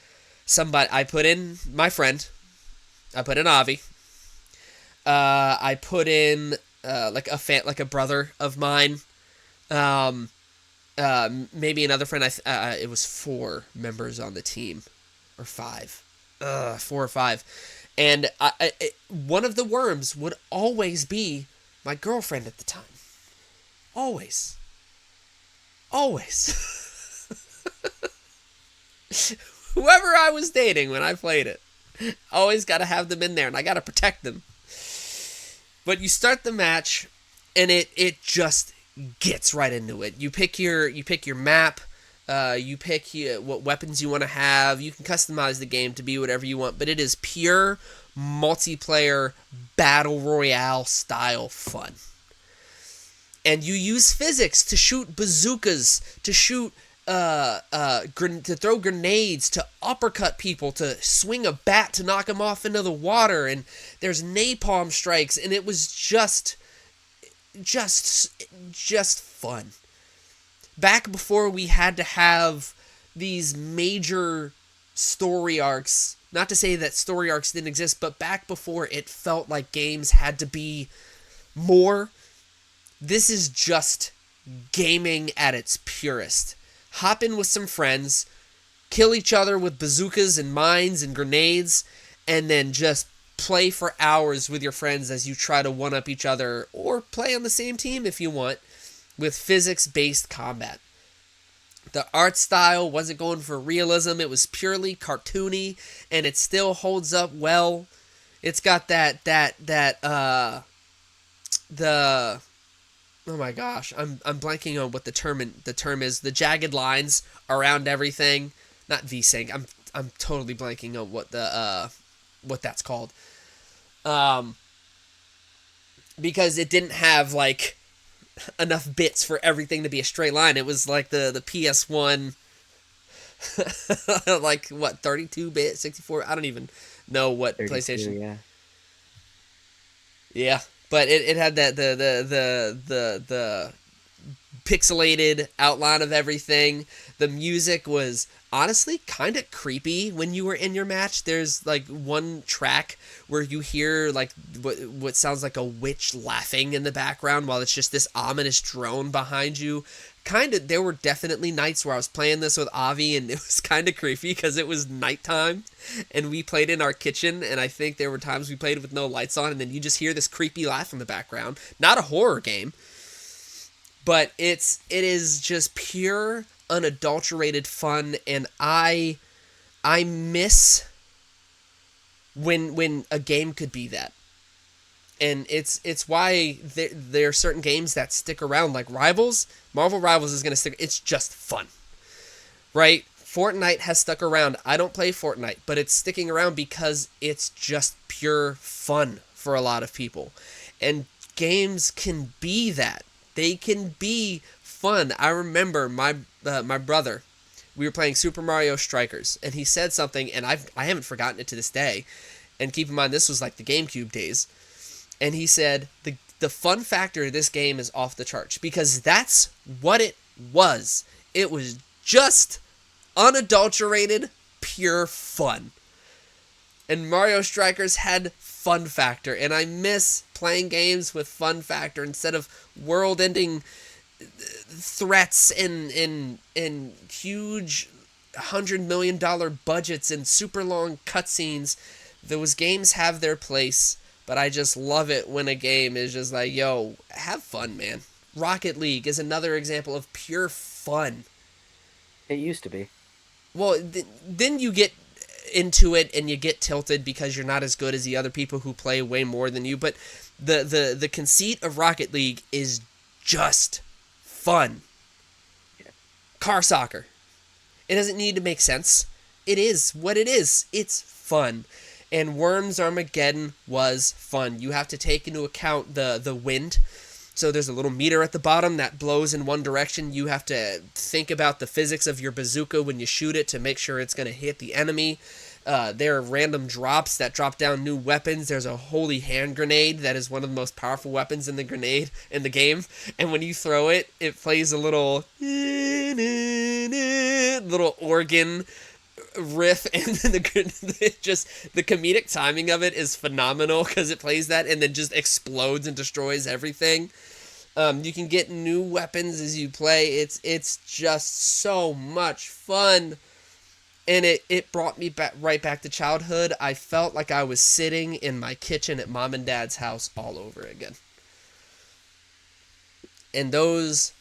my friend, I put in Avi, I put in like a brother of mine, maybe another friend. It was 4 members on the team, or 5, 4 or 5, and one of the worms would always be my girlfriend at the time. Always. Whoever I was dating when I played it, always got to have them in there, and I got to protect them. But you start the match, and it just gets right into it. You pick your map, you pick what weapons you want to have. You can customize the game to be whatever you want, but it is pure multiplayer battle royale style fun. And you use physics to shoot bazookas, to shoot to throw grenades, to uppercut people, to swing a bat to knock them off into the water, and there's napalm strikes, and it was just fun. Back before we had to have these major story arcs, not to say that story arcs didn't exist, but back before it felt like games had to be more, this is just gaming at its purest. Hop in with some friends, kill each other with bazookas and mines and grenades, and then just play for hours with your friends as you try to one-up each other, or play on the same team if you want, with physics-based combat. The art style wasn't going for realism, it was purely cartoony, and it still holds up well. It's got oh my gosh, I'm blanking on what the term is. The jagged lines around everything, not V-Sync. I'm totally blanking on what that's called. Because it didn't have like enough bits for everything to be a straight line. It was like the PS1 like what, 32-bit, 64, I don't even know what 32, PlayStation. yeah. Yeah, but it had that the pixelated outline of everything. The music was honestly kind of creepy when you were in your match. There's like one track where you hear like what sounds like a witch laughing in the background while it's just this ominous drone behind you. There were definitely nights where I was playing this with Avi and it was kind of creepy because it was nighttime and we played in our kitchen, and I think there were times we played with no lights on, and then you just hear this creepy laugh in the background. Not a horror game, but it is just pure unadulterated fun, and I miss when a game could be that. And it's why there are certain games that stick around, like Rivals. Marvel Rivals is going to stick. It's just fun, right? Fortnite has stuck around. I don't play Fortnite, but it's sticking around because it's just pure fun for a lot of people. And games can be that. They can be fun. I remember my brother. We were playing Super Mario Strikers, and he said something, and I haven't forgotten it to this day. And keep in mind, this was like the GameCube days. And he said the fun factor of this game is off the charts because that's what it was. It was just unadulterated, pure fun. And Mario Strikers had fun factor, and I miss playing games with fun factor instead of world-ending threats and huge $100 million budgets and super long cutscenes. Those games have their place, but I just love it when a game is just like, yo, have fun, man. Rocket League is another example of pure fun. It used to be. Well, then you get into it and you get tilted because you're not as good as the other people who play way more than you. But the conceit of Rocket League is just fun. Yeah. Car soccer. It doesn't need to make sense. It is what it is. It's fun. And Worms Armageddon was fun. You have to take into account the wind. So there's a little meter at the bottom that blows in one direction. You have to think about the physics of your bazooka when you shoot it to make sure it's going to hit the enemy. There are random drops that drop down new weapons. There's a holy hand grenade that is one of the most powerful weapons in the game. And when you throw it, it plays a little organ riff, and the comedic timing of it is phenomenal because it plays that and then just explodes and destroys everything. You can get new weapons as you play. It's just so much fun, and it brought me right back to childhood. I felt like I was sitting in my kitchen at mom and dad's house all over again. And those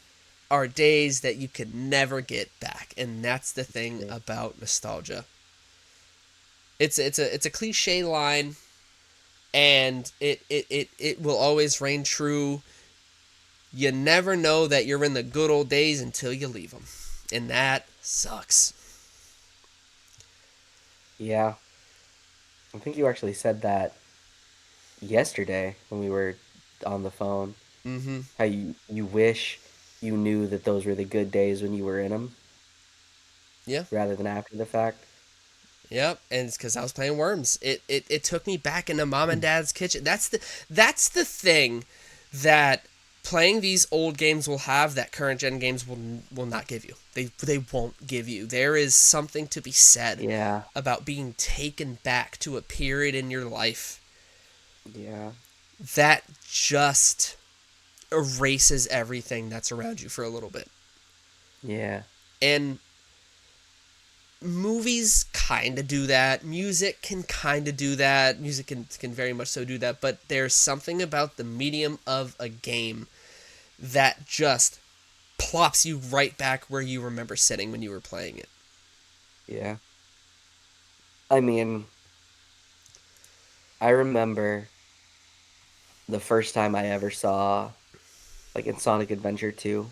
are days that you could never get back, and that's the thing about nostalgia. It's a cliche line, and it will always reign true. You never know that you're in the good old days until you leave them, and that sucks. Yeah. I think you actually said that yesterday when we were on the phone. Mm-hmm. How you wish you knew that those were the good days when you were in them Yeah. rather than after the fact. Yep, and it's because I was playing Worms. It took me back into mom and dad's kitchen. That's the thing that playing these old games will have that current gen games will not give you. They won't give you. There is something to be said Yeah. about being taken back to a period in your life Yeah. that just erases everything that's around you for a little bit. Yeah. And movies kind of do that. Music can kind of do that. Music can very much so do that. But there's something about the medium of a game that just plops you right back where you remember sitting when you were playing it. Yeah. I mean, I remember the first time I ever saw, like in Sonic Adventure 2,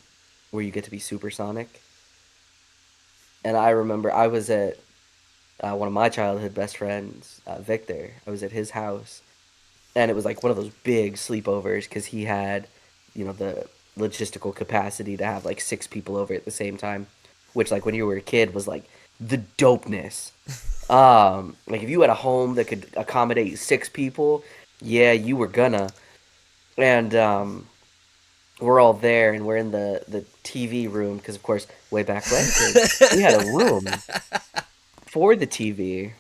where you get to be supersonic. And I remember I was at one of my childhood best friends, Victor. I was at his house, and it was like one of those big sleepovers because he had, the logistical capacity to have like 6 people over at the same time, which like when you were a kid was like the dopeness. Like if you had a home that could accommodate 6 people, yeah, you were gonna. And we're all there, and we're in the TV room because, of course, way back when, kids, we had a room for the TV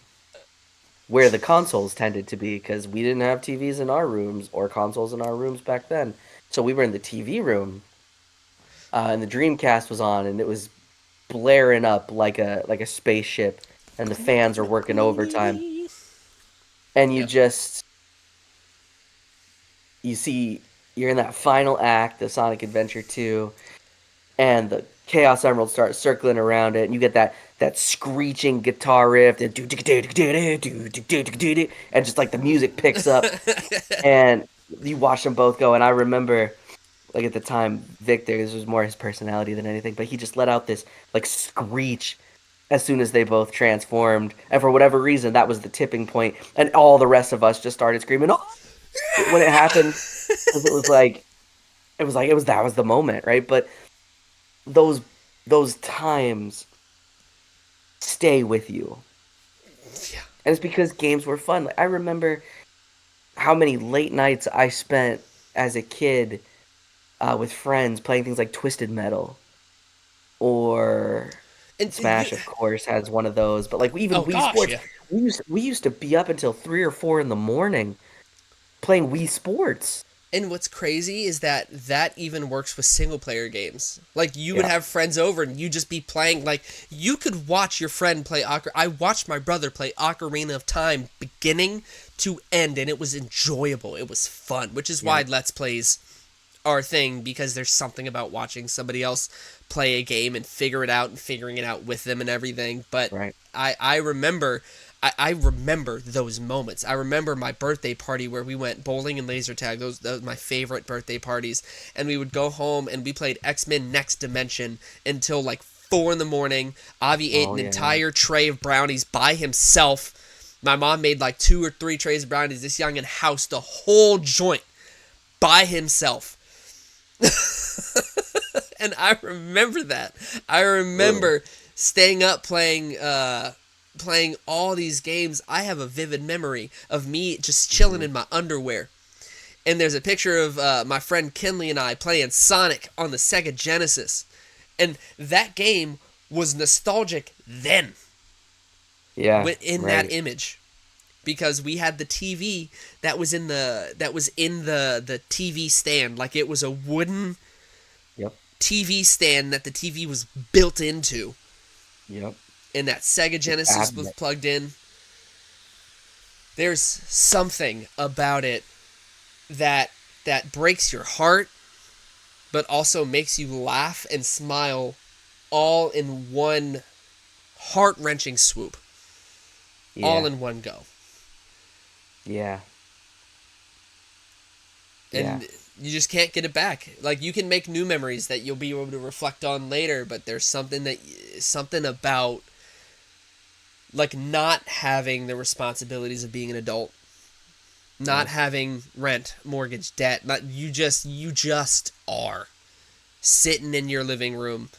where the consoles tended to be because we didn't have TVs in our rooms or consoles in our rooms back then. So we were in the TV room, and the Dreamcast was on, and it was blaring up like a spaceship, and the fans are working overtime, and Yeah. you see you're in that final act of Sonic Adventure 2, and the Chaos Emerald starts circling around it, and you get that screeching guitar riff, and just like the music picks up, and you watch them both go. And I remember, like at the time, Victor, this was more his personality than anything, but he just let out this like screech as soon as they both transformed, and for whatever reason, that was the tipping point, and all the rest of us just started screaming, "Oh!" when it happened, because it was that was the moment, right? But those those times stay with you, Yeah. and it's because games were fun. Like, I remember how many late nights I spent as a kid with friends playing things like Twisted Metal or And you, Smash, of course, has one of those. But like even oh Wii gosh, Sports, yeah. we used to be up until 3 or 4 in the morning playing Wii Sports. And what's crazy is that that even works with single player games. Like you would Yeah, have friends over and you just be playing. Like you could watch your friend play I watched my brother play Ocarina of Time beginning to end, and it was enjoyable. It was fun, which is why yeah, Let's Plays our thing, because there's something about watching somebody else play a game and figure it out and figuring it out with them and everything. But right. I remember I remember those moments. I remember my birthday party where we went bowling and laser tag. Those were my favorite birthday parties. And we would go home and we played X-Men Next Dimension until like 4 in the morning. Avi ate Oh an yeah, entire tray of brownies by himself. My mom made like 2 or 3 trays of brownies. This youngin' housed the whole joint by himself. And I remember that. I really. remember staying up playing all these games. I have a vivid memory of me just chilling Mhm. in my underwear. And there's a picture of my friend Kinley and I playing Sonic on the Sega Genesis. And that game was nostalgic then, Yeah, in that right. image, because we had the TV that was in the TV stand. Like it was a wooden Yep, TV stand that the TV was built into, yep. and that Sega Just Genesis was adamant. plugged in. There's something about it that breaks your heart, but also makes you laugh and smile all in one heart wrenching swoop, all Yeah, in one go. yeah, yeah. And you just can't get it back. Like you can make new memories that you'll be able to reflect on later, but there's something about like not having the responsibilities of being an adult, not Yep. having rent, mortgage, debt. Not you just are sitting in your living room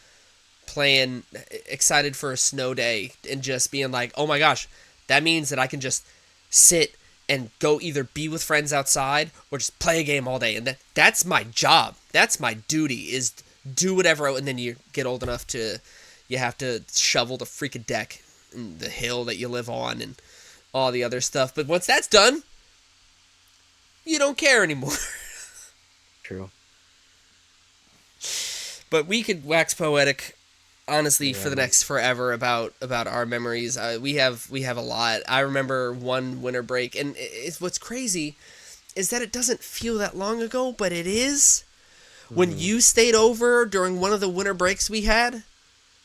playing, excited for a snow day, and just being like, "Oh my gosh, that means that I can just sit and go either be with friends outside or just play a game all day." And that's my job. That's my duty, is do whatever. And then you get old enough to you have to shovel the freaking deck and the hill that you live on and all the other stuff. But once that's done, you don't care anymore. True. But we could wax poetic, honestly, Yeah, for the next forever about our memories. We have a lot. I remember one winter break, and it's what's crazy is that it doesn't feel that long ago, but it is. When hmm you stayed over during one of the winter breaks we had,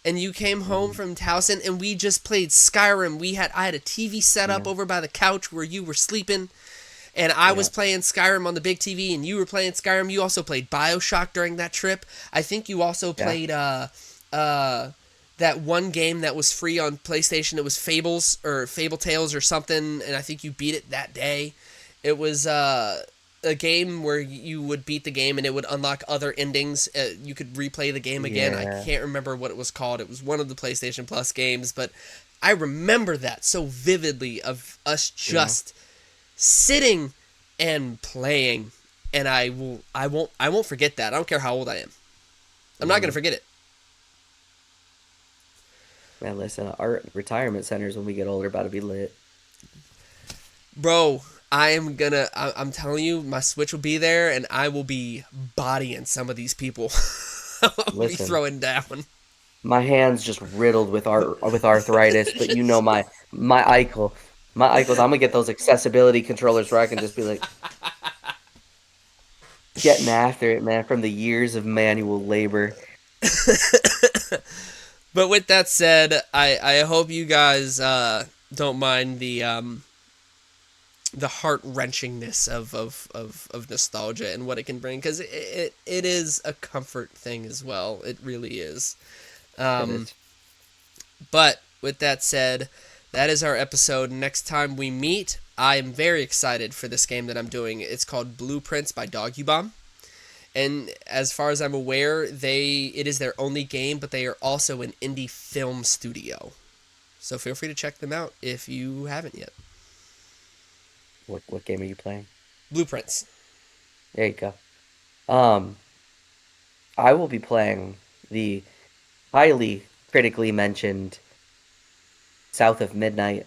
and you came home hmm from Towson, and we just played Skyrim. I had a TV set up Yeah, over by the couch where you were sleeping, and I was yeah, playing Skyrim on the big TV, and you were playing Skyrim. You also played BioShock during that trip. I think you also yeah, played that one game that was free on PlayStation. It was Fables or Fable Tales or something, and I think you beat it that day. It was a game where you would beat the game and it would unlock other endings. You could replay the game again. I yeah, can't remember what it was called. It was one of the PlayStation Plus games, but I remember that so vividly, of us yeah. just sitting and playing. And I won't forget that. I don't care how old I am. I'm not gonna hmm forget it. Man, listen, our retirement centers when we get older about to be lit. Bro, I'm telling you, my Switch will be there, and I will be bodying some of these people. I'll be Listen, throwing down. my hands just riddled with arthritis, but you know my ankles. I'm gonna get those accessibility controllers where I can just be like getting after it, man, from the years of manual labor. But with that said, I hope you guys don't mind the heart wrenchingness of nostalgia and what it can bring, because it is a comfort thing as well. It really is. It Um, is. but with that said, that is our episode. Next time we meet, I am very excited for this game that I'm doing. It's called Blueprints by Dogubomb. And as far as I'm aware, it is their only game, but they are also an indie film studio. So feel free to check them out if you haven't yet. What game are you playing? Blueprints. There you go. Um, I will be playing the highly critically mentioned South of Midnight,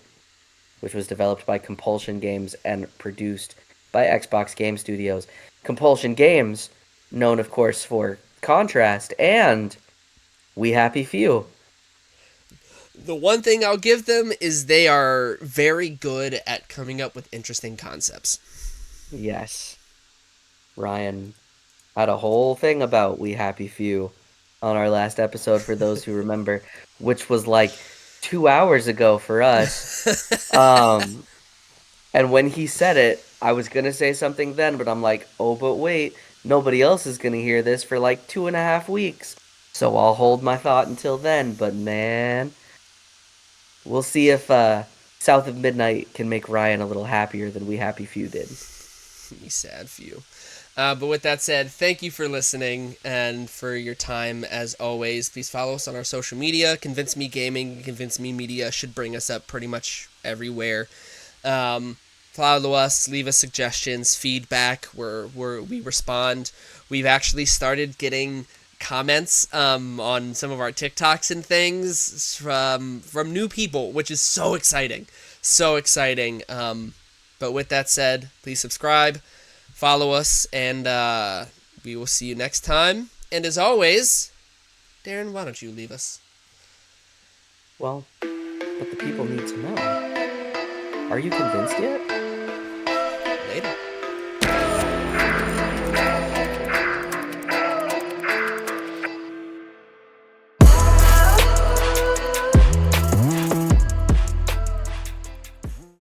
which was developed by Compulsion Games and produced by Xbox Game Studios. Compulsion Games, known of course for Contrast and We Happy Few. The one thing I'll give them is they are very good at coming up with interesting concepts. Yes, Ryan had a whole thing about We Happy Few on our last episode for those who remember, which was like 2 hours ago for us. Um, and when he said it, I was gonna say something then, but I'm like, oh, but wait, nobody else is gonna hear this for like 2.5 weeks. So I'll hold my thought until then. But man, we'll see if South of Midnight can make Ryan a little happier than We Happy Few did. You sad few. But with that said, thank you for listening and for your time as always. Please follow us on our social media. Convince Me Gaming, Convince Me Media should bring us up pretty much everywhere. Follow us, leave us suggestions, feedback. We respond. We've actually started getting comments on some of our TikToks and things from new people, which is so exciting. So exciting. But with that said, please subscribe, follow us, and we will see you next time. And as always, Darren, why don't you leave us? Well, but the people need to know. Are you convinced yet?